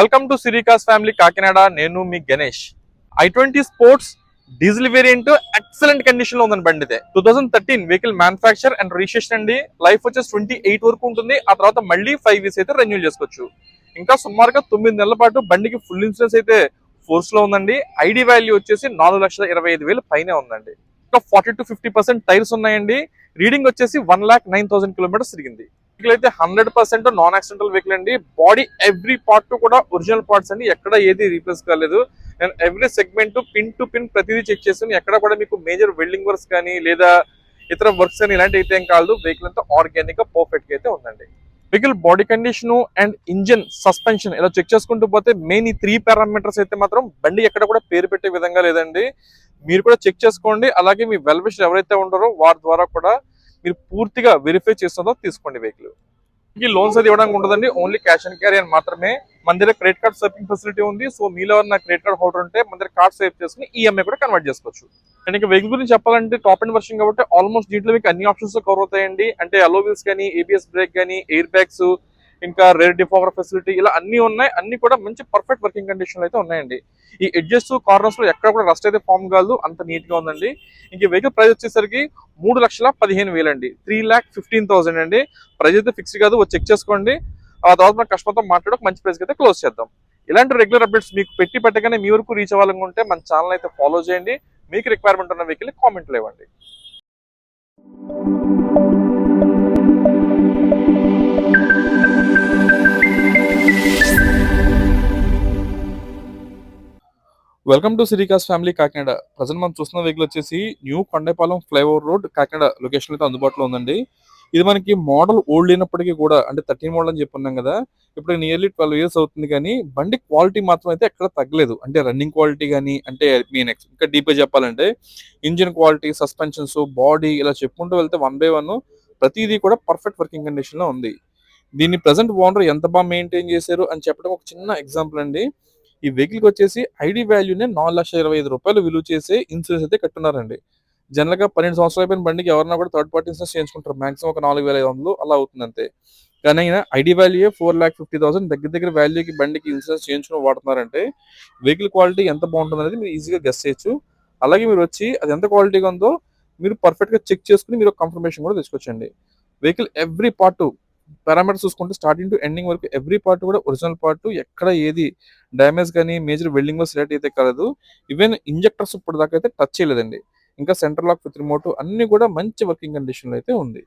Welcome to Sirikas family Kakinada. నేను మీ Ganesh. i20 sports diesel variant excellent condition లో ఉందండి. బండి 2013 వెహికల్ మ్యానుఫాక్చర్ అండ్ రిజిస్ట్రేషన్ అండి. లైఫ్ వచ్చేసి 28 వరకు ఉంటుంది. ఆ తర్వాత మళ్ళీ 5 ఇయర్స్ అయితే రెన్యూల్ చేసుకోవచ్చు. ఇంకా సుమారుగా 9 నెలల పాటు బండికి ఫుల్ ఇన్సూరెన్స్ అయితే ఫోర్స్ లో ఉందండి. ఐడి వాల్యూ వచ్చేసి 4,25,000 పైనే ఉందండి. ఇంకా 40 to 50% టైర్స్ ఉన్నాయండి. రీడింగ్ వచ్చేసి 1,09,000 కిలోమీటర్స్ తిరిగింది. వెహికల్ అయితే 100% నాన్ యాక్సిడెంటల్ వెహికల్ అండి. బాడీ ఎవ్రీ పార్ట్ కూడా ఒరిజినల్ పార్ట్స్ అండి. ఎక్కడ ఏది రీప్లేస్ కాలేదు. నేను every segment pin to pin ప్రతిదీ చెక్ చేస్తాను. ఎక్కడ కూడా మీకు మేజర్ వెల్డింగ్ వర్క్స్ కానీ లేదా ఇతర వర్క్స్ కానీ ఇలాంటి అయితే ఏం కాదు. వెహికల్ అంతా ఆర్గానిక్ గా పర్ఫెక్ట్ గా అయితే ఉందండి. Vehicle body condition and engine suspension ఇలా చెక్ చేసుకుంటూ పోతే మెయిన్ ఈ 3 పారామీటర్స్ అయితే మాత్రం బండి ఎక్కడ కూడా పేరు పెట్టే విధంగా లేదండి. మీరు కూడా చెక్ చేసుకోండి. అలాగే మీ వెల్ విషర్ ఎవరైతే ఉంటారో వారి ద్వారా కూడా మీరు పూర్తిగా వెరిఫై చేస్తుందో తీసుకోండి. వెహికల్ లోన్స్ అది ఇవ్వడానికి ఉండదండి. ఓన్లీ క్యాష్ అండ్ క్యారీ అని మాత్రమే. మన దగ్గర క్రెడిట్ కార్డ్ స్వైపింగ్ ఫెసిలిటీ ఉంది. సో మీలో నా క్రెడిట్ కార్డ్ హోల్డర్ ఉంటే మన దగ్గర కార్డ్ స్వైప్ చేసుకుని ఈఎంఐ కూడా కన్వర్ట్ చేసుకోవచ్చు. అండ్ ఇంకా వెహికల్ గురించి చెప్పాలంటే టాప్ అండ్ వర్షన్ కాబట్టి ఆల్మోస్ట్ దీంట్లో మీకు అన్ని ఆప్షన్స్ కవర్ అవుతాయండి. అంటే అలో వీల్స్ కానీ, ఏబిఎస్ బ్రేక్ కానీ, ఎయిర్ బ్యాగ్స్, ఇంకా రేర్ డిఫాగర్ ఫెసిలిటీ ఇలా అన్ని ఉన్నాయి. అన్ని కూడా మంచి పర్ఫెక్ట్ వర్కింగ్ కండిషన్ అయితే ఉన్నాయండి. ఈ ఎడ్జెస్ కార్నర్స్ లో ఎక్కడ కూడా రస్ట్ అయితే ఫామ్ కాదు. అంత నీట్ గా ఉందండి. ఇంక వెహికల్ ప్రైస్ వచ్చేసరికి 3,15,000 అండి. 3,15,000 అండి. ప్రైస్ అయితే ఫిక్స్ కాదు. చెక్ చేసుకోండి. ఆ తర్వాత మన కస్టమర్తో మాట్లాడి ఒక మంచి ప్రైస్ అయితే క్లోజ్ చేద్దాం. ఇలాంటి రెగ్యులర్ అప్డేట్స్ మీకు పెట్టగానే మీ వరకు రీచ్ అవ్వాలనుకుంటే మన ఛానల్ అయితే ఫాలో చేయండి. మీకు రిక్వైర్మెంట్ ఉన్న వెహికల్ కామెంట్లు ఇవ్వండి. Welcome to Sirikas family Kakinada. Present మనం చూస్తున్న వెహికల్ వచ్చేసి new Kondapalem flyover road Kakinada location అయితే అందుబాటులో ఉందండి. ఇది మనకి మోడల్ ఓల్డ్ అయినప్పటికీ కూడా అంటే 13 మోడల్ అని చెప్పున్నాం కదా. ఇప్పుడు నియర్లీ 12 ఇయర్స్ అవుతుంది కానీ బండి క్వాలిటీ మాత్రం అయితే ఎక్కడ తగ్గలేదు. అంటే రన్నింగ్ క్వాలిటీ కానీ అంటే మీన్ ఇంకా డీప్గా చెప్పాలంటే ఇంజిన్ క్వాలిటీ, సస్పెన్షన్స్, బాడీ ఇలా చెప్పుకుంటూ వెళ్తే 1 by 1 ప్రతిదీ కూడా పర్ఫెక్ట్ వర్కింగ్ కండిషన్ లో ఉంది. దీన్ని ప్రజెంట్ ఓనర్ ఎంత బాగా మెయింటైన్ చేశారు అని చెప్పడం ఒక చిన్న ఎగ్జాంపుల్ అండి. ఈ వెహికల్ కి వచ్చేసి ఐడి వాల్యూనే 4,25,000 విలువ చేసే ఇన్సూరెన్స్ అయితే కట్టున్నారండి. జనరల్ గా 12 సంవత్సరాలు అయిపోయిన బండికి ఎవరన్నా కూడా థర్డ్ పార్టీ ఇన్సూరెన్స్ చేయించుకుంటారు. మాక్సిమం ఒక 4,500 అలా అవుతుంది అంతే. కానీ ఆయన ఐడి వాల్యూ 4,50,000 దగ్గర దగ్గర వాల్యూకి బండికి ఇన్సూరెన్స్ చేయించుకుని వాడుతున్నారంటే వెహికల్ క్వాలిటీ ఎంత బాగుంటుంది అనేది మీరు ఈజీగా గెస్ చేయొచ్చు. అలాగే మీరు వచ్చి అది ఎంత క్వాలిటీగా ఉందో మీరు పర్ఫెక్ట్ గా చెక్ చేసుకుని మీరు కన్ఫర్మేషన్ కూడా తెచ్చుకోవచ్చండి. వెహికల్ ఎవ్రీ పార్ట్ పారామీటర్స్ చూసుకుంటే స్టార్టింగ్ టు ఎండింగ్ వరకు ఎవ్రీ పార్ట్ కూడా ఒరిజినల్ పార్ట్. ఎక్కడ ఏది డ్యామేజ్ కానీ మేజర్ వెల్డింగ్ వర్క్స్ రిలేట్ అయితే కాలేదు. ఈవెన్ ఇంజెక్టర్స్ ఇప్పుడు దాకా అయితే టచ్ చేయలేదండి. ఇంకా సెంటర్ లాక్ విత్ రిమోట్ అన్ని కూడా మంచి వర్కింగ్ కండిషన్ లో అయితే ఉంది.